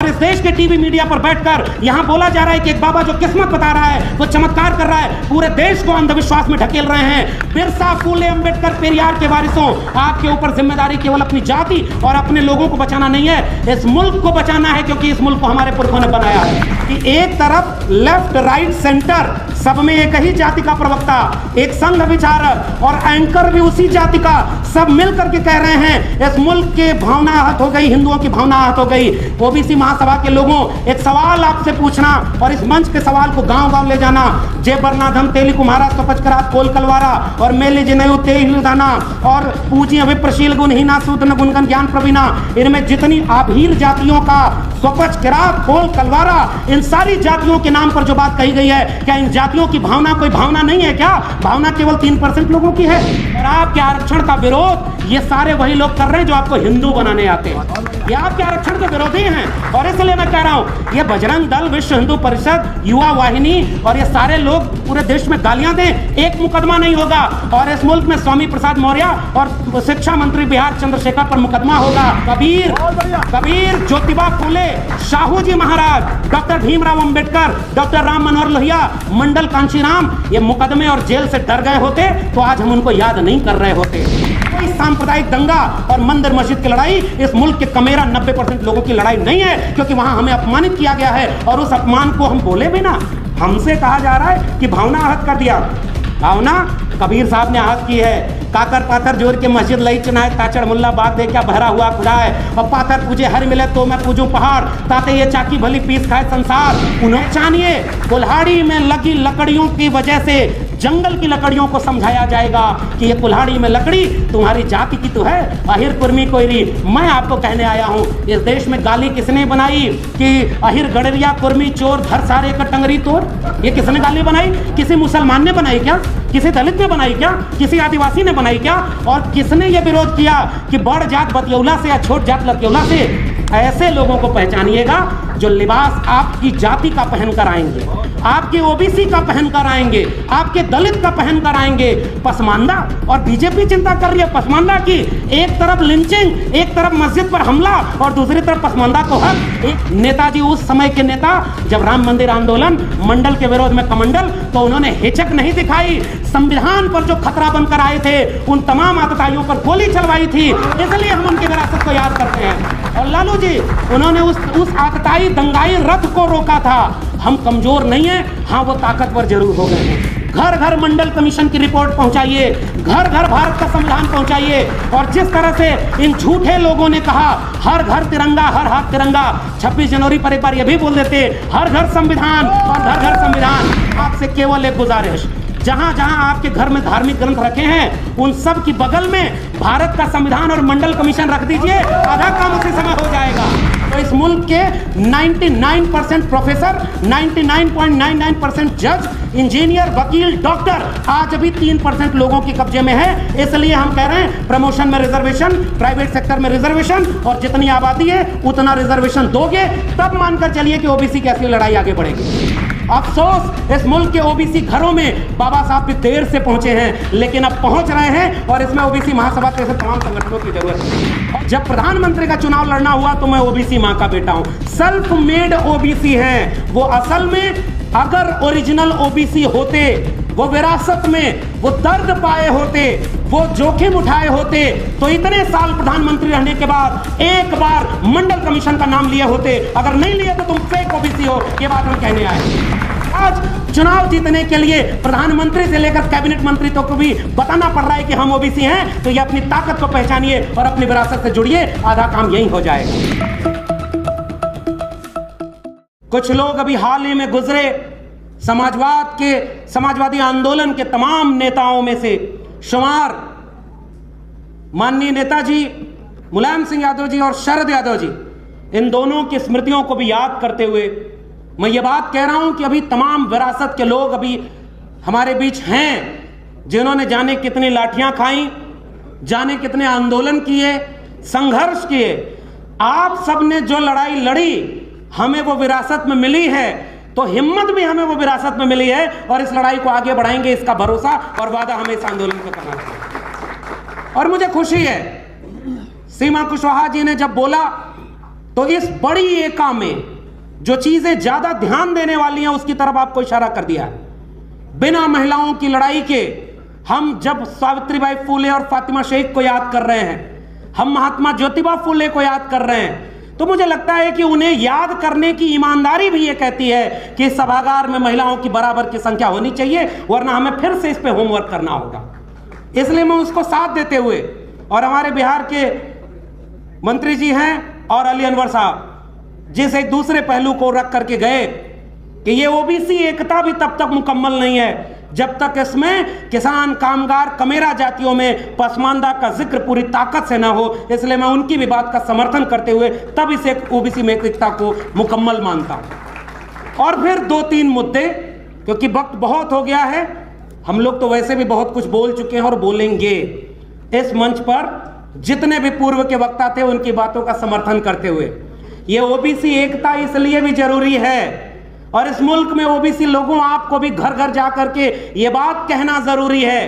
इस देश के टीवी मीडिया पर बैठकर यहां बोला जा रहा है कि एक बाबा जो किस्मत बता रहा है, वो चमत्कार कर रहा है, पूरे देश को अंधविश्वास में ढकेल रहे हैं। बिरसा, फूले, अंबेडकर, पेरियार के वारिसों, आपके ऊपर जिम्मेदारी केवल अपनी जाति और अपने लोगों को बचाना नहीं है, इस मुल्क को बचाना है, क्योंकि इस मुल्क को हमारे पुरखों ने बनाया है कि एक तरफ लेफ्ट, राइट, सेंटर, सब में एक ही जाति का प्रवक्ता, एक संघ विचारक और एंकर भी उसी जाति का, सब मिलकर के कह रहे हैं इस मुल्क के भावना आहत हो गई, हिंदुओं की भावना आहत हो गई। ओबीसी महासभा के लोगों, एक सवाल आपसे पूछना और इस मंच के सवाल को गांव-गांव ले जाना। जय बरनाधम तेली कुम्हारा स्वपचकरात कोल कलवारा और मेले जिनयु तेहिलदाना और पूजी अभिप्रशील गुणहीना सूदन गुणगन ज्ञान प्रवीणा, इनमें जितनी आभीर जातियों का स्वपचकरात कोल कलवारा, इन सारी जातियों के नाम पर जो बात कही गई है, क्या इन जातियों की भावना कोई भावना नहीं है क्या? भावना केवल 3% लोगों की है। और आपके आरक्षण का विरोध ये सारे वही लोग कर रहे हैं जो आपको हिंदू बनाने आते हैं। ये आपके आरक्षण के विरोधी हैं और इसलिए मैं कह रहा हूं, ये बजरंग दल, विश्व हिंदू परिषद, युवा वाहिनी और ये सारे लोग पूरे देश में गालियां दें, एक मुकदमा नहीं होगा। और इस मुल्क में स्वामी प्रसाद मौर्य और शिक्षा मंत्री बिहार चंद्रशेखर पर मुकदमा होगा। कबीर, ज्योतिबा फूले, शाहू जी महाराज, डॉक्टर भीमराव अंबेडकर, डॉक्टर राम मनोहर लोहिया, मंडल कांशीराम, ये मुकदमे और जेल से डर गए होते तो आज हम उनको याद नहीं कर रहे होते। कोई सांप्रदायिक दंगा और मंदिर मस्जिद की लड़ाई इस मुल्क के कमेरा 90% लोगों की लड़ाई नहीं है, क्योंकि वहां हमें अपमानित किया गया है और उस अपमान को हम बोले भी ना। हमसे कहा जा रहा है कि भावना आहत कर दिया। भावना कबीर साहब ने आहत की है। काकर पाथर जोर के मस्जिद लई चुनाए ताचड़ मुल्ला बाग दे क्या भरा हुआ खुदा है, और पाथर पूजे हर मिले तो मैं पूजू पहाड़, ताते ये चाकी भली पीस खाए संसार। उन्हें जानिए, कुल्हाड़ी में लगी लकड़ियों की वजह से जंगल की लकड़ियों को समझाया जाएगा कि ये कुल्हाड़ी में लकड़ी तुम्हारी जाति की तो है, अहिर कुर्मी कोयरी। मैं आपको कहने आया हूँ, इस देश में गाली किसने बनाई कि अहिर गडरिया कुर्मी चोर घर सारे का टंगरी तोड़? ये किसने गाली बनाई? किसी मुसलमान ने बनाई क्या? किसी दलित ने बनाई क्या? किसी आदिवासी ने बनाई क्या? और किसने ये विरोध किया कि बड़ जात बतियौला से या छोट जात लतियौला से? ऐसे लोगों को पहचानिएगा जो लिबास आपकी जाति का पहन कर आएंगे, आपके ओबीसी का पहन कर आएंगे, आपके दलित का पहन कर आएंगे। पसमानदा, और बीजेपी चिंता कर रही है पसमानदा की। एक तरफ लिंचिंग, एक तरफ मस्जिद पर हमला और दूसरी तरफ पसमानदा को हक। एक नेताजी, उस समय के नेता, जब राम मंदिर आंदोलन, मंडल के विरोध में कमंडल, तो उन्होंने हिचक नहीं दिखाई। संविधान पर जो खतरा बनकर आए थे उन तमाम आतताइयों पर गोली चलवाई थी, इसलिए हम उनकी विरासत को याद करते हैं। और लालू जी, उन्होंने उस आतताई दंगाई रथ को रोका था। हम कमजोर नहीं हैं, हाँ वो ताकतवर जरूर हो गए हैं। घर घर मंडल कमीशन की रिपोर्ट पहुंचाइए, घर घर भारत का संविधान पहुंचाइए। और जिस तरह से इन झूठे लोगों ने कहा हर घर तिरंगा, हर हाथ तिरंगा, 26 जनवरी पर एक बार ये भी बोल देते हर घर संविधान और घर घर संविधान। आपसे केवल एक गुजारिश, जहां जहां आपके घर में धार्मिक ग्रंथ रखे हैं उन सब की बगल में भारत का संविधान और मंडल कमीशन रख दीजिए, आधा काम उसी समय हो जाएगा। तो इस मुल्क के 99% प्रोफेसर, 99.99% जज, इंजीनियर, वकील, डॉक्टर आज अभी 3% लोगों के कब्जे में है। इसलिए हम कह रहे हैं प्रमोशन में रिजर्वेशन, प्राइवेट सेक्टर में रिजर्वेशन, और जितनी आबादी है उतना रिजर्वेशन दोगे तब मानकर चलिए कि ओबीसी की असली लड़ाई आगे बढ़ेगी। अफसोस, इस मुल्क के ओबीसी घरों में बाबा साहब भी देर से पहुंचे हैं, लेकिन अब पहुंच रहे हैं और इसमें ओबीसी महासभा जैसे तमाम संगठनों की जरूरत है। जब प्रधानमंत्री का चुनाव लड़ना हुआ तो मैं ओबीसी मां का बेटा हूं, सेल्फ मेड ओबीसी हैं वो। असल में अगर ओरिजिनल ओबीसी होते, वो विरासत में वो दर्द पाए होते, वो जोखिम उठाए होते, तो इतने साल प्रधानमंत्री रहने के बाद एक बार मंडल कमीशन का नाम लिए होते। अगर नहीं लिए तो तुम फेक ओबीसी हो, ये बात हम कहने आए। आज चुनाव जीतने के लिए प्रधानमंत्री से लेकर कैबिनेट मंत्री तो को भी बताना पड़ रहा है कि हम ओबीसी हैं, तो ये अपनी ताकत को पहचानिए और अपनी विरासत से जुड़िए, आधा काम यही हो जाएगा। कुछ लोग अभी हाल ही में गुजरे समाजवादी आंदोलन के तमाम नेताओं में से शुमार माननीय नेताजी मुलायम सिंह यादव जी और शरद यादव जी, इन दोनों की स्मृतियों को भी याद करते हुए मैं ये बात कह रहा हूं कि अभी तमाम विरासत के लोग अभी हमारे बीच हैं, जिन्होंने जाने कितनी लाठियां खाई, जाने कितने आंदोलन किए, संघर्ष किए। आप सबने जो लड़ाई लड़ी हमें वो विरासत में मिली है, तो हिम्मत भी हमें वो विरासत में मिली है और इस लड़ाई को आगे बढ़ाएंगे, इसका भरोसा और वादा हमें इस आंदोलन को करना चाहिए। और मुझे खुशी है, सीमा कुशवाहा जी ने जब बोला तो इस बड़ी एका में जो चीजें ज्यादा ध्यान देने वाली हैं उसकी तरफ आपको इशारा कर दिया है। बिना महिलाओं की लड़ाई के हम जब सावित्रीबाई फुले और फातिमा शेख को याद कर रहे हैं, हम महात्मा ज्योतिबा फुले को याद कर रहे हैं, तो मुझे लगता है कि उन्हें याद करने की ईमानदारी भी ये कहती है कि इस सभागार में महिलाओं की बराबर की संख्या होनी चाहिए, वरना हमें फिर से इस पे होमवर्क करना होगा। इसलिए मैं उसको साथ देते हुए, और हमारे बिहार के मंत्री जी हैं और अली अनवर साहब जिस एक दूसरे पहलू को रख करके गए कि ये ओबीसी एकता भी तब तक मुकम्मल नहीं है जब तक इसमें किसान, कामगार, कमेरा जातियों में पसमानदा का जिक्र पूरी ताकत से ना हो। इसलिए मैं उनकी भी बात का समर्थन करते हुए तब इस ओबीसी में एकता को मुकम्मल मानता हूं। और फिर 2-3 मुद्दे, क्योंकि वक्त बहुत हो गया है, हम लोग तो वैसे भी बहुत कुछ बोल चुके हैं और बोलेंगे। इस मंच पर जितने भी पूर्व के वक्ता थे उनकी बातों का समर्थन करते हुए, ये ओबीसी एकता इसलिए भी जरूरी है और इस मुल्क में ओबीसी लोगों, आपको भी घर घर जा करके ये बात कहना जरूरी है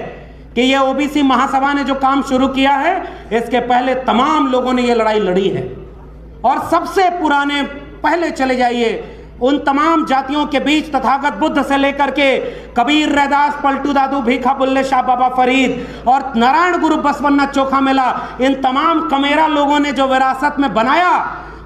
कि ये ओबीसी महासभा ने जो काम शुरू किया है, इसके पहले तमाम लोगों ने ये लड़ाई लड़ी है। और सबसे पुराने, पहले चले जाइए उन तमाम जातियों के बीच, तथागत बुद्ध से लेकर के कबीर, रैदास, पलटू दादू, भीखा, बुल्ले शाह, बाबा फरीद और नारायण गुरु, बसवन्ना, चोखा मेला, इन तमाम कमेरा लोगों ने जो विरासत में बनाया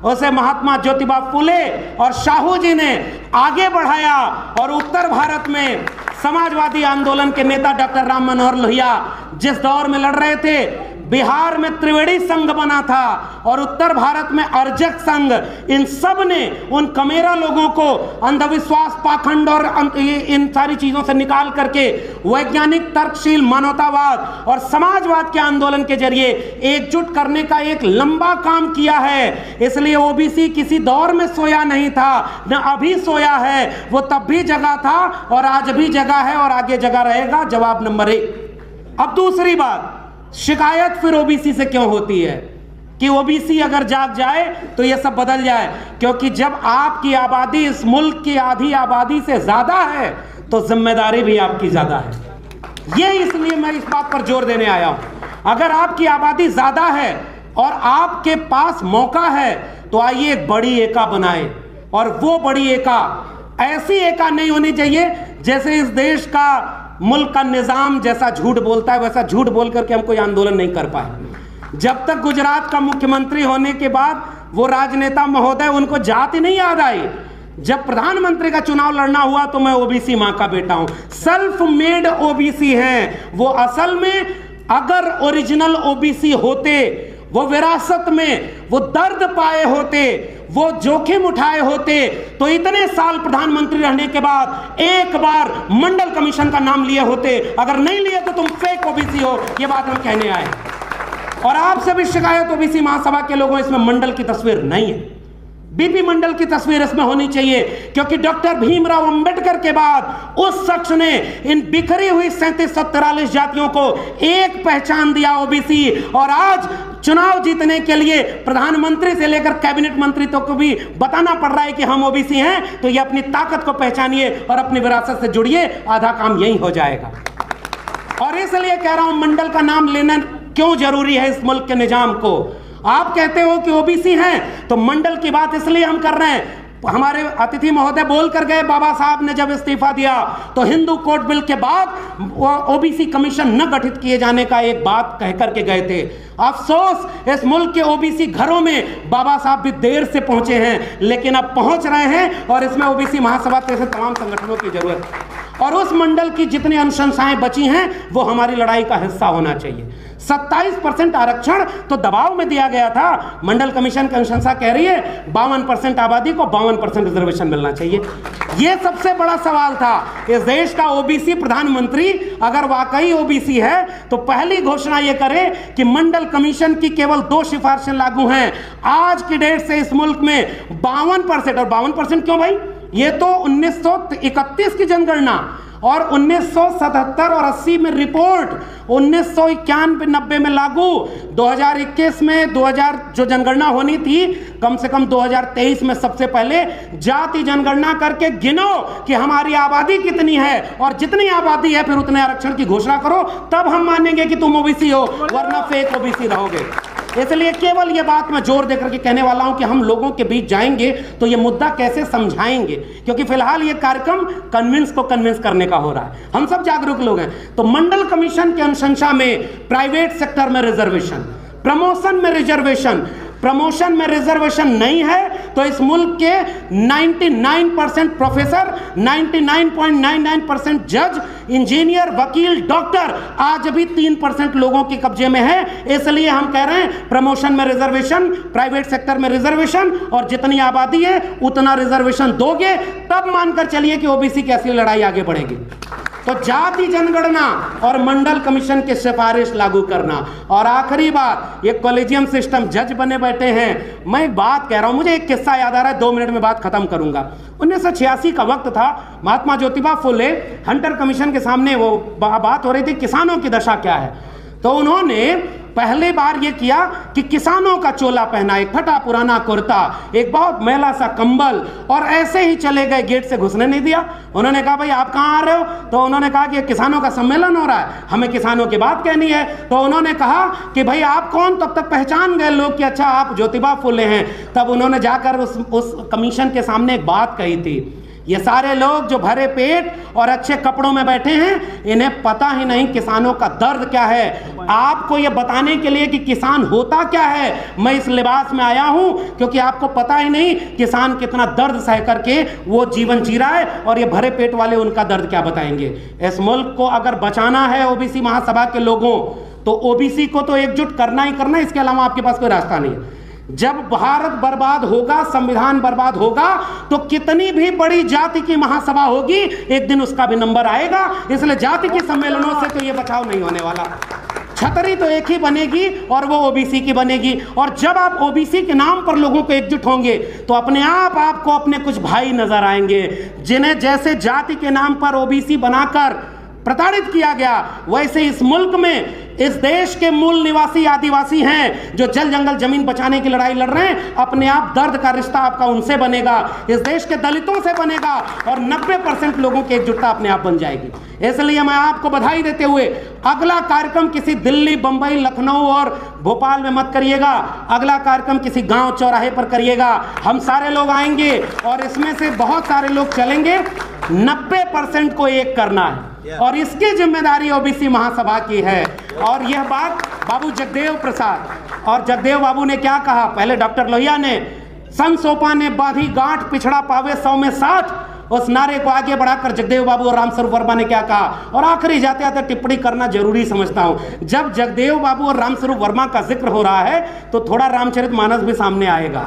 उसे महात्मा ज्योतिबा फुले और शाहू जी ने आगे बढ़ाया। और उत्तर भारत में समाजवादी आंदोलन के नेता डॉक्टर राम मनोहर लोहिया जिस दौर में लड़ रहे थे, बिहार में त्रिवेणी संघ बना था और उत्तर भारत में अर्जक संघ, इन सब ने उन कमेरा लोगों को अंधविश्वास, पाखंड और इन सारी चीजों से निकाल करके वैज्ञानिक, तर्कशील, मानवतावाद और समाजवाद के आंदोलन के जरिए एकजुट करने का एक लंबा काम किया है। इसलिए ओबीसी किसी दौर में सोया नहीं था, न अभी सोया है, वो तब भी जगा था और आज भी जगा है और आगे जगा रहेगा। जवाब नंबर 1। अब दूसरी बात, शिकायत फिर ओबीसी से क्यों होती है कि ओबीसी अगर जाग जाए तो यह सब बदल जाए? क्योंकि जब आपकी आबादी इस मुल्क की आधी आबादी से ज्यादा है तो जिम्मेदारी भी आपकी ज्यादा है। ये इसलिए मैं इस बात पर जोर देने आया हूं। अगर आपकी आबादी ज्यादा है और आपके पास मौका है तो आइए एक बड़ी एका बनाए। और वो बड़ी एका ऐसी एका नहीं होनी चाहिए जैसे इस देश का, मुल्क का निजाम जैसा झूठ बोलता है वैसा झूठ बोल करके हम कोई आंदोलन नहीं कर पाए। जब तक गुजरात का मुख्यमंत्री होने के बाद वो राजनेता महोदय, उनको जाति नहीं याद आई। जब प्रधानमंत्री का चुनाव लड़ना हुआ तो मैं ओबीसी मां का बेटा हूं, सेल्फ मेड ओबीसी हैं वो। असल में अगर ओरिजिनल ओबीसी होते, वो विरासत में वो दर्द पाए होते, वो जोखिम उठाए होते, तो इतने साल प्रधानमंत्री रहने के बाद एक बार मंडल कमीशन का नाम लिए होते। अगर नहीं लिए तो तुम फेक ओबीसी हो, ये बात हम कहने आए। और आपसे भी शिकायत ओबीसी महासभा के लोगों, इसमें मंडल की तस्वीर नहीं है। बीपी मंडल की तस्वीर इसमें होनी चाहिए, क्योंकि डॉक्टर भीमराव अंबेडकर के बाद उस शख्स ने इन बिखरी हुई 3743 जातियों को एक पहचान दिया, ओबीसी। और आज चुनाव जीतने के लिए प्रधानमंत्री से लेकर कैबिनेट मंत्री तक को भी बताना पड़ रहा है कि हम ओबीसी हैं। तो ये अपनी ताकत को पहचानिए और अपनी विरासत से जुड़िए, आधा काम यही हो जाएगा। और इसलिए कह रहा हूं, मंडल का नाम लेना क्यों जरूरी है इस मुल्क के निजाम को। आप कहते हो कि ओबीसी हैं तो मंडल की बात इसलिए हम कर रहे हैं। हमारे अतिथि महोदय बोल कर गए, बाबा साहब ने जब इस्तीफा दिया तो हिंदू कोड बिल के बाद ओबीसी कमीशन न गठित किए जाने का एक बात कह करके गए थे। अफसोस, इस मुल्क के ओबीसी घरों में बाबा साहब भी देर से पहुंचे हैं, लेकिन अब पहुंच रहे हैं और इसमें ओबीसी महासभा जैसे तमाम संगठनों की जरूरत है। और उस मंडल की जितनी अनुशंसाएं बची हैं वो हमारी लड़ाई का हिस्सा होना चाहिए। 27% आरक्षण तो दबाव में दिया गया था। मंडल कमीशन की अनुशंसा कह रही है 52% आबादी को 52% रिजर्वेशन मिलना चाहिए। यह सबसे बड़ा सवाल था। इस देश का ओबीसी प्रधानमंत्री अगर वाकई ओबीसी है तो पहली घोषणा यह करे कि मंडल कमीशन की केवल 2 सिफारिशें लागू हैं। आज की डेट से इस मुल्क में 52%, और 52% क्यों भाई? ये तो 1931 की जनगणना और 1977 और 80 में रिपोर्ट, 1991-90 में लागू, 2021 में 2000 जो जनगणना होनी थी, कम से कम 2023 में सबसे पहले जाति जनगणना करके गिनो कि हमारी आबादी कितनी है, और जितनी आबादी है फिर उतने आरक्षण की घोषणा करो, तब हम मानेंगे कि तुम ओबीसी हो, वरना फेक ओबीसी रहोगे। इसलिए केवल ये बात मैं जोर देकर के कहने वाला हूं कि हम लोगों के बीच जाएंगे तो ये मुद्दा कैसे समझाएंगे, क्योंकि फिलहाल ये कार्यक्रम कन्विंस करने का हो रहा है। हम सब जागरूक लोग हैं। तो मंडल कमीशन की अनुशंसा में प्राइवेट सेक्टर में रिजर्वेशन, प्रमोशन में रिजर्वेशन नहीं है तो इस मुल्क के 99% प्रोफेसर, 99.99% जज, इंजीनियर, वकील, डॉक्टर आज भी 3% लोगों के कब्जे में है। इसलिए हम कह रहे हैं प्रमोशन में रिजर्वेशन, प्राइवेट सेक्टर में रिजर्वेशन, और जितनी आबादी है उतना रिजर्वेशन दोगे तब मानकर चलिए कि ओबीसी की असली लड़ाई आगे बढ़ेगी। तो जाति जनगणना और मंडल कमीशन की सिफारिश लागू करना। और आखिरी बात, ये कॉलेजियम सिस्टम, जज बने बैठे हैं। मैं एक बात कह रहा हूं, मुझे एक किस्सा याद आ रहा है, 2 मिनट में बात खत्म करूंगा। 1986 का वक्त था, महात्मा ज्योतिबा फुले हंटर कमीशन के सामने वो बात हो रही थी किसानों की दशा क्या है। तो उन्होंने पहली बार ये किया कि किसानों का चोला पहना, एक फटा पुराना कुर्ता, एक बहुत मैला सा कंबल, और ऐसे ही चले गए, गेट से घुसने नहीं दिया। उन्होंने कहा भाई आप कहाँ आ रहे हो? तो उन्होंने कहा कि किसानों का सम्मेलन हो रहा है, हमें किसानों की बात कहनी है। तो उन्होंने कहा कि भाई आप कौन? तब तक पहचान गए लोग कि अच्छा आप ज्योतिबा फुले हैं। तब उन्होंने जाकर उस कमीशन के सामने एक बात कही थी, ये सारे लोग जो भरे पेट और अच्छे कपड़ों में बैठे हैं, इन्हें पता ही नहीं किसानों का दर्द क्या है। आपको ये बताने के लिए कि किसान होता क्या है, मैं इस लिबास में आया हूं, क्योंकि आपको पता ही नहीं किसान कितना दर्द सह करके वो जीवन जी रहा है, और ये भरे पेट वाले उनका दर्द क्या बताएंगे। इस मुल्क को अगर बचाना है ओबीसी महासभा के लोगों, तो ओबीसी को तो एकजुट करना ही करना, इसके अलावा आपके पास कोई रास्ता नहीं है। जब भारत बर्बाद होगा, संविधान बर्बाद होगा, तो कितनी भी बड़ी जाति की महासभा होगी, एक दिन उसका भी नंबर आएगा। इसलिए जाति के सम्मेलनों से तो ये बचाव नहीं होने वाला। छतरी तो एक ही बनेगी और वो ओबीसी की बनेगी। और जब आप ओबीसी के नाम पर लोगों को एकजुट होंगे तो अपने आप आपको अपने कुछ भाई नजर आएंगे, जिन्हें जैसे जाति के नाम पर ओबीसी बनाकर प्रताड़ित किया गया, वैसे इस मुल्क में इस देश के मूल निवासी आदिवासी हैं जो जल जंगल जमीन बचाने की लड़ाई लड़ रहे हैं। अपने आप दर्द का रिश्ता आपका उनसे बनेगा, इस देश के दलितों से बनेगा, और 90% लोगों की एकजुटता अपने आप बन जाएगी। इसलिए मैं आपको बधाई देते हुए, अगला कार्यक्रम किसी दिल्ली, बंबई, लखनऊ और भोपाल में मत करिएगा, अगला कार्यक्रम किसी गांव चौराहे पर करिएगा। हम सारे लोग आएंगे और इसमें से बहुत सारे लोग चलेंगे। 90% को एक करना है, और इसकी जिम्मेदारी ओबीसी महासभा की है। और यह बात बाबू जगदेव प्रसाद और जगदेव बाबू ने क्या कहा, पहले डॉक्टर लोहिया ने, सन सोपा ने बांधी गांठ, पिछड़ा पावे 100 में 60, उस नारे को आगे बढ़ाकर जगदेव बाबू और रामस्वरूप वर्मा ने क्या कहा। और आखिरी जाते जाते टिप्पणी करना जरूरी समझता हूं, जब जगदेव बाबू और रामस्वरूप वर्मा का जिक्र हो रहा है तो थोड़ा रामचरितमानस भी सामने आएगा।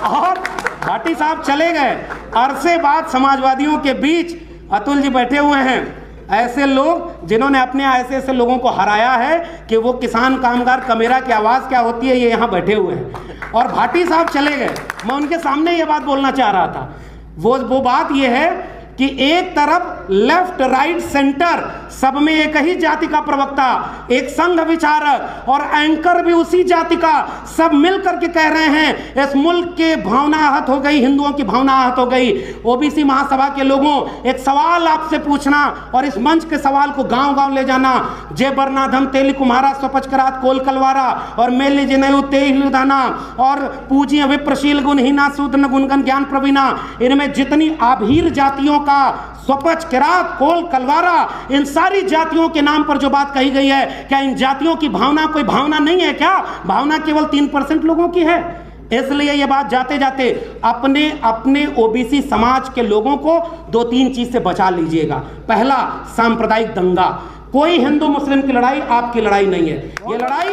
और भाटी साहब चले गए, अरसे बाद समाजवादियों के बीच अतुल जी बैठे हुए हैं, ऐसे लोग जिन्होंने अपने ऐसे लोगों को हराया है कि वो किसान कामगार कमेरा की आवाज़ क्या होती है, ये यहाँ बैठे हुए हैं। और भाटी साहब चले गए, मैं उनके सामने ये बात बोलना चाह रहा था। वो बात ये है कि एक तरफ लेफ्ट, राइट, सेंटर, सब में एक ही जाति का प्रवक्ता, एक संघ विचारक और एंकर भी उसी जाति का, सब मिलकर के कह रहे हैं इस मुल्क के भावना आहत हो गई, हिंदुओं की भावना आहत हो गई। ओबीसी महासभा के लोगों, एक सवाल आपसे पूछना और इस मंच के सवाल को गांव गांव ले जाना। जय बरनाधम तेली कुम्हारा स्वपचकरात कोल कलवारा और मेली जिनयु तेलुदाना और पूजिय विप्रशील गुणहीना सूदन गुणगन ज्ञान प्रवीणा, इनमें जितनी आभीर जातियों का स्वपच, किरात, कोल, कलवारा, इन सारी जातियों के नाम पर जो बात कही गई है, क्या इन जातियों की भावना कोई भावना नहीं है क्या? भावना केवल 3% लोगों की है। इसलिए ये बात जाते जाते अपने ओबीसी समाज के लोगों को 2-3 चीज से बचा लीजिएगा। पहला, सांप्रदायिक दंगा। कोई हिंदू मुस्लिम की लड़ाई आपकी लड़ाई नहीं है। ये लड़ाई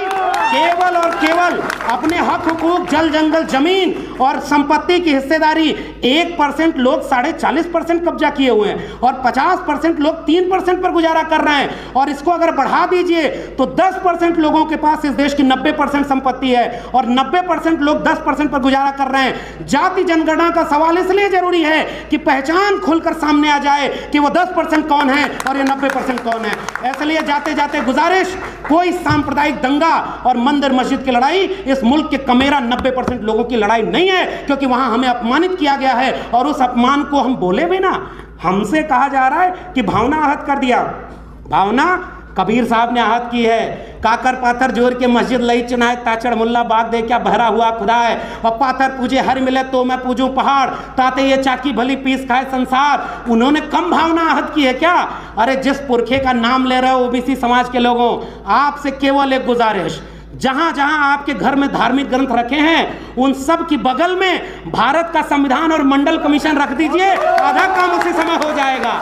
केवल और केवल अपने हक हुकूक, जल जंगल जमीन और संपत्ति की हिस्सेदारी 1% लोग 40.5% कब्जा किए हुए हैं और 50% लोग 3% पर गुजारा कर रहे हैं। और इसको अगर बढ़ा दीजिए तो 10% लोगों के पास इस देश की 90% संपत्ति है और 90% लोग 10% पर गुजारा कर रहे हैं। जाति जनगणना का सवाल इसलिए जरूरी है कि पहचान खुलकर सामने आ जाए कि वो 10% कौन है और ये 90% कौन है। इसलिए जाते जाते गुजारिश, कोई सांप्रदायिक दंगा और मंदिर मस्जिद की लड़ाई इस मुल्क के कमेरा 90% लोगों की लड़ाई नहीं है, क्योंकि वहां हमें अपमानित किया गया है और उस अपमान को हम बोले भी ना। हमसे कहा जा रहा है कि भावना आहत कर दिया। भावना कबीर साहब ने आहत की है, काकर पाथर जोर के मस्जिद लई चुनाए ताचड़ मुल्ला बाग दे क्या बहरा हुआ खुदा है। और पाथर पूजे हर मिले तो मैं पूजूं पहाड़, ताते ये चाकी भली पीस खाए संसार। उन्होंने कम भावना आहत की है क्या? अरे जिस पुरखे का नाम ले रहे हो ओबीसी समाज के लोगों, आपसे केवल एक गुजारिश, जहां जहां आपके घर में धार्मिक ग्रंथ रखे हैं उन सब की बगल में भारत का संविधान और मंडल कमीशन रख दीजिए, आधा काम उसी समय हो जाएगा।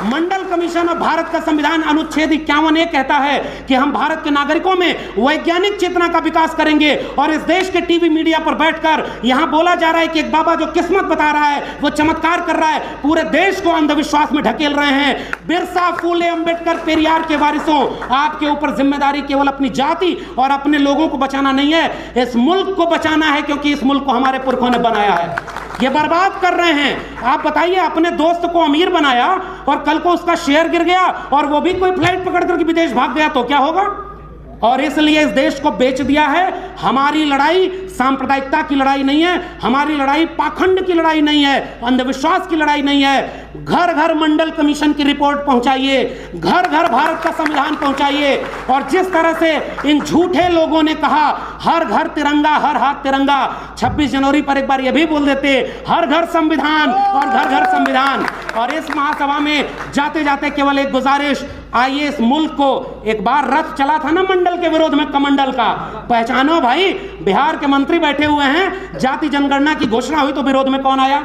मंडल कमीशन और भारत का संविधान अनुच्छेद 51 ये कहता है कि हम भारत के नागरिकों में वैज्ञानिक चेतना का विकास करेंगे। और इस देश के टीवी मीडिया पर बैठकर यहां बोला जा रहा है कि एक बाबा जो किस्मत बता रहा है, वो चमत्कार कर रहा है, पूरे देश को अंधविश्वास में ढकेल रहे हैं। बिरसा, फूले, अंबेडकर, पेरियार के वारिसों, आपके ऊपर जिम्मेदारी केवल अपनी जाति और अपने लोगों को बचाना नहीं है, इस मुल्क को बचाना है, क्योंकि इस मुल्क को हमारे पुरखों ने बनाया है। ये बर्बाद कर रहे हैं। आप बताइए, अपने दोस्त को अमीर बनाया और कल को उसका शेयर गिर गया और वो भी कोई फ्लाइट पकड़ करके विदेश भाग गया तो क्या होगा? और इसलिए इस देश को बेच दिया है। हमारी लड़ाई सांप्रदायिकता की लड़ाई नहीं है, हमारी लड़ाई पाखंड की लड़ाई नहीं है, अंधविश्वास की लड़ाई नहीं है। घर घर मंडल कमीशन की रिपोर्ट पहुंचाइए, घर घर भारत का संविधान पहुंचाइए। और जिस तरह से इन झूठे लोगों ने कहा हर घर तिरंगा, हर हाथ तिरंगा, 26 जनवरी पर एक बार यह भी बोल देते हर घर संविधान और घर घर संविधान। और इस महासभा में जाते जाते केवल एक गुजारिश, आइए इस मुल्क को, एक बार रथ चला था ना मंडल के विरोध में, कमंडल का, पहचानो भाई। बिहार के मंत्री बैठे हुए हैं, जाति जनगणना की घोषणा हुई तो विरोध में कौन आया?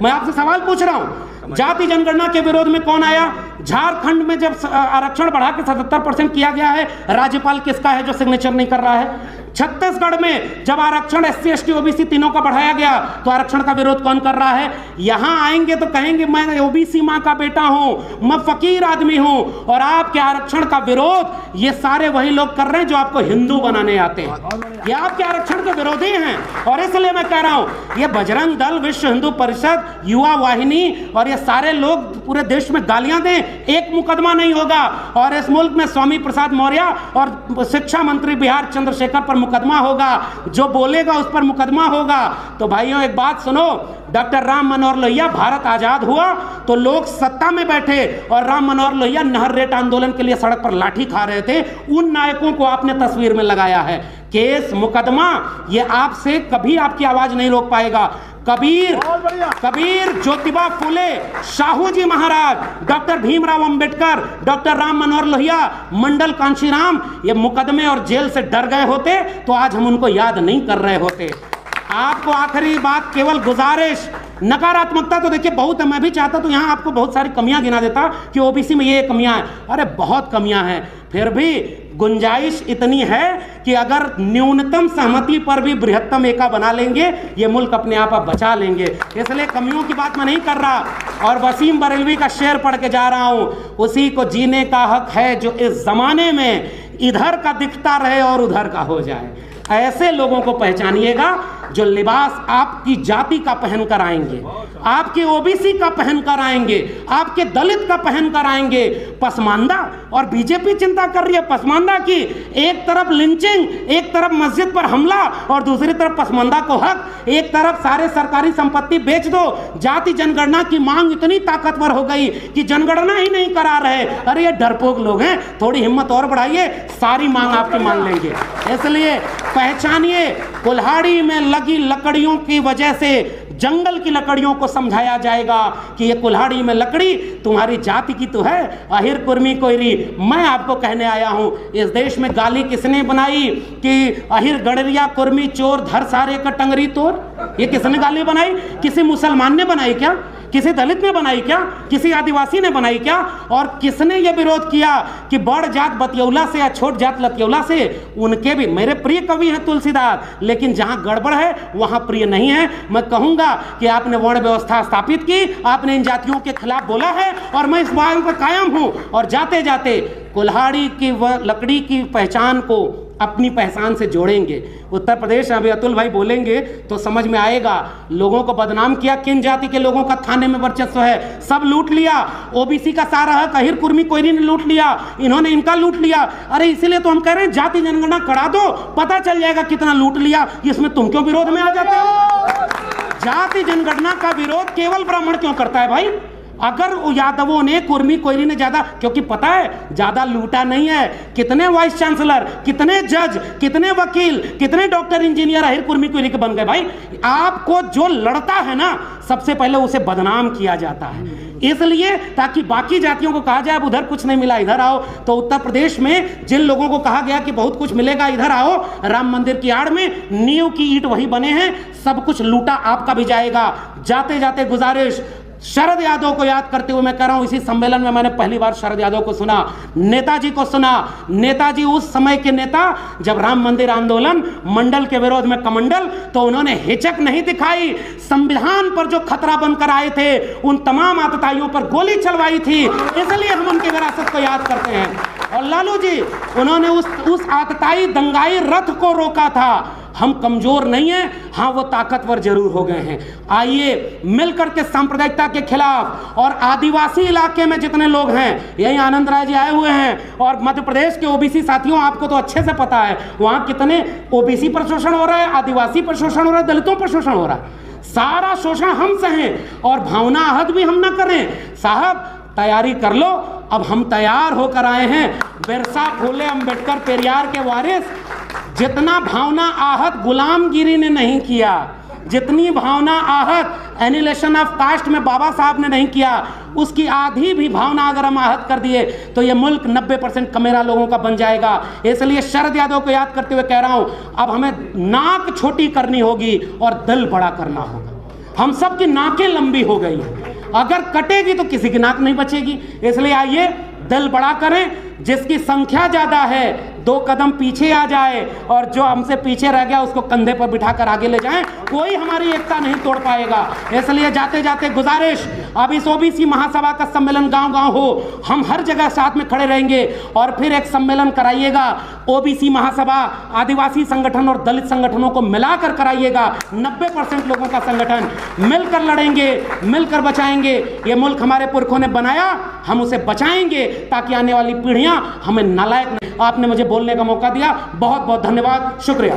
मैं आपसे सवाल पूछ रहा हूं, जाति जनगणना के विरोध में कौन आया? झारखंड में जब आरक्षण बढ़ा के 77% किया गया है, राज्यपाल किसका है जो सिग्नेचर नहीं कर रहा है? छत्तीसगढ़ में जब आरक्षण SC ST OBC तीनों का बढ़ाया गया तो आरक्षण का विरोध कौन कर रहा है? यहां आएंगे तो कहेंगे मैं OBC मां का बेटा हूं, मैं फकीर आदमी हूं। और आपके आरक्षण का विरोध ये सारे वही लोग कर रहे हैं जो आपको हिंदू बनाने आते हैं। ये आपके आरक्षण के विरोधी हैं। और इसलिए मैं कह रहा हूं, ये बजरंग दल, विश्व हिंदू परिषद, युवा वाहिनी और ये सारे लोग पूरे देश में गालियां दें, एक मुकदमा नहीं होगा। और इस मुल्क में स्वामी प्रसाद मौर्य और शिक्षा मंत्री बिहार चंद्रशेखर पर मुकदमा होगा, जो बोलेगा उस पर मुकदमा होगा। तो भाइयों एक बात सुनो, डॉक्टर राम मनोहर लोहिया, भारत आजाद हुआ तो लोग सत्ता में बैठे और राम मनोहर लोहिया नहर रेट आंदोलन के लिए सड़क पर लाठी खा रहे थे। उन नायकों को आपने तस्वीर में लगाया है। केस, मुकदमा, ये आपसे कभी आपकी आवाज नहीं रोक पाएगा। कबीर, ज्योतिबा फुले, शाहू जी महाराज, डॉक्टर भीमराव अंबेडकर, डॉक्टर राम मनोहर लोहिया, मंडल कांशीराम, ये मुकदमे और जेल से डर गए होते तो आज हम उनको याद नहीं कर रहे होते। आपको आखिरी बात, केवल गुजारिश, नकारात्मकता तो देखिए बहुत है, मैं भी चाहता तो यहाँ आपको बहुत सारी कमियां गिना देता कि ओबीसी में ये कमियां हैं। अरे बहुत कमियां हैं, फिर भी गुंजाइश इतनी है कि अगर न्यूनतम सहमति पर भी बृहत्तम एका बना लेंगे, ये मुल्क अपने आप बचा लेंगे। इसलिए कमियों की बात मैं नहीं कर रहा। और वसीम बरेलवी का शेर पढ़ के जा रहा हूं, उसी को जीने का हक है जो इस जमाने में इधर का दिखता रहे और उधर का हो जाए। ऐसे लोगों को पहचानिएगा जो लिबास आपकी जाति का पहन कर आएंगे, आपके ओबीसी का पहन कर आएंगे, आपके दलित का पहन कर आएंगे। पसमानदा, और बीजेपी चिंता कर रही है पसमानदा की। एक तरफ लिंचिंग, एक तरफ मस्जिद पर हमला और दूसरी तरफ पसमानदा को हक। एक तरफ सारे सरकारी संपत्ति बेच दो। जाति जनगणना की मांग इतनी ताकतवर हो गई कि जनगणना ही नहीं करा रहे। अरे ये डरपोक लोग हैं, थोड़ी हिम्मत और बढ़ाइए, सारी मांग आपकी मान लेंगे। इसलिए पहचानिए, कुल्हाड़ी में लगी लकड़ियों की वजह से जंगल की लकड़ियों को समझाया जाएगा कि ये कुल्हाड़ी में लकड़ी तुम्हारी जाति की तो है, अहिर कुर्मी कोयरी। मैं आपको कहने आया हूं, इस देश में गाली किसने बनाई कि अहिर गड़रिया कुर्मी चोर धर सारे का टंगरी तोर? ये किसने गाली बनाई? किसी मुसलमान ने बनाई क्या? किसी दलित ने बनाई क्या? किसी आदिवासी ने बनाई क्या? और किसने ये विरोध किया कि बड़ जात बतियौला से या छोट जात लतियौला से? उनके भी मेरे प्रिय कवि हैं तुलसीदास, लेकिन जहां गड़बड़ है वहां प्रिय नहीं है। मैं कहूंगा कि आपने वर्ण व्यवस्था स्थापित की, आपने इन जातियों के खिलाफ बोला है और मैं इस बात पर कायम हूं। और जाते जाते कुल्हाड़ी की व लकड़ी की पहचान को अपनी पहचान से जोड़ेंगे। उत्तर प्रदेश, अभी अतुल भाई बोलेंगे तो समझ में आएगा। लोगों को बदनाम किया, किन जाति के लोगों का थाने में वर्चस्व है, सब लूट लिया। ओबीसी का सारा हक अहिर कुर्मी कोयरी ने लूट लिया, इन्होंने इनका लूट लिया। अरे इसीलिए तो हम कह रहे हैं जाति जनगणना करा दो, पता चल जाएगा कितना लूट लिया। इसमें तुम क्यों विरोध में आ जाते हो? जाति जनगणना का विरोध केवल ब्राह्मण क्यों करता है भाई? अगर यादवों ने, कुर्मी कोयली ने ज्यादा, क्योंकि पता है ज्यादा लूटा नहीं है। कितने वाइस चांसलर, कितने जज, कितने वकील, कितने डॉक्टर, इंजीनियर अहिर कुर्मी कोयली के बन गए। भाई आपको जो लड़ता है ना, सबसे पहले उसे बदनाम किया जाता है, इसलिए ताकि बाकी जातियों को कहा जाए अब उधर कुछ नहीं मिला इधर आओ। तो उत्तर प्रदेश में जिन लोगों को कहा गया कि बहुत कुछ मिलेगा इधर आओ, राम मंदिर की आड़ में नींव की ईंट वही बने हैं, सब कुछ लूटा आपका भी जाएगा। जाते जाते गुजारिश, शरद यादव को याद करते हुए मैं कह रहा हूं, इसी सम्मेलन में मैंने पहली बार शरद यादव को सुना, नेताजी को सुना। नेताजी उस समय के नेता, जब राम मंदिर आंदोलन मंडल के विरोध में कमंडल, तो उन्होंने हिचक नहीं दिखाई। संविधान पर जो खतरा बनकर आए थे, उन तमाम आतताइयों पर गोली चलवाई थी, इसलिए हम उनकी विरासत को याद करते हैं। और लालू जी, उन्होंने उस आतताई दंगाई रथ को रोका था। हम कमजोर नहीं हैं, हाँ वो ताकतवर जरूर हो गए हैं। आइए मिलकर के सांप्रदायिकता के खिलाफ, और आदिवासी इलाके में जितने लोग हैं, यही आनंद राय जी आए हुए हैं, और मध्य प्रदेश के ओबीसी साथियों, आपको तो अच्छे से पता है वहां कितने ओबीसी पर शोषण हो रहा है, आदिवासी पर शोषण हो रहा है, दलितों पर शोषण हो रहा है। सारा शोषण हम सहें और भावना आहत भी हम ना करें। साहब तैयारी कर लो, अब हम तैयार होकर आए हैं। बिरसा, फूले, अंबेडकर, पेरियार के वारिस, जितना भावना आहत गुलामगिरी ने नहीं किया, जितनी भावना आहत एनिलेशन ऑफ कास्ट में बाबा साहब ने नहीं किया, उसकी आधी भी भावना अगर हम आहत कर दिए तो ये मुल्क 90% कमेरा लोगों का बन जाएगा। इसलिए शरद यादव को याद करते हुए कह रहा हूं, अब हमें नाक छोटी करनी होगी और दिल बड़ा करना होगा। हम सब की नाकें लंबी हो गई, अगर कटेगी तो किसी की नाक नहीं बचेगी। इसलिए आइए दिल बड़ा करें, जिसकी संख्या ज्यादा है 2 कदम पीछे आ जाए, और जो हमसे पीछे रह गया उसको कंधे पर बिठाकर आगे ले जाएं। कोई हमारी एकता नहीं तोड़ पाएगा। इसलिए जाते जाते गुजारिश, अब इस ओबीसी महासभा का सम्मेलन गांव-गांव हो, हम हर जगह साथ में खड़े रहेंगे, और फिर एक सम्मेलन कराइएगा। ओबीसी महासभा, आदिवासी संगठन और दलित संगठनों को मिलाकर कराइएगा। 90% लोगों का संगठन, मिलकर लड़ेंगे, मिलकर बचाएंगे। ये मुल्क हमारे पुरखों ने बनाया, हम उसे बचाएंगे ताकि आने वाली पीढ़ियां हमें नालायक नहीं। आपने मुझे बोलने का मौका दिया, बहुत बहुत धन्यवाद, शुक्रिया।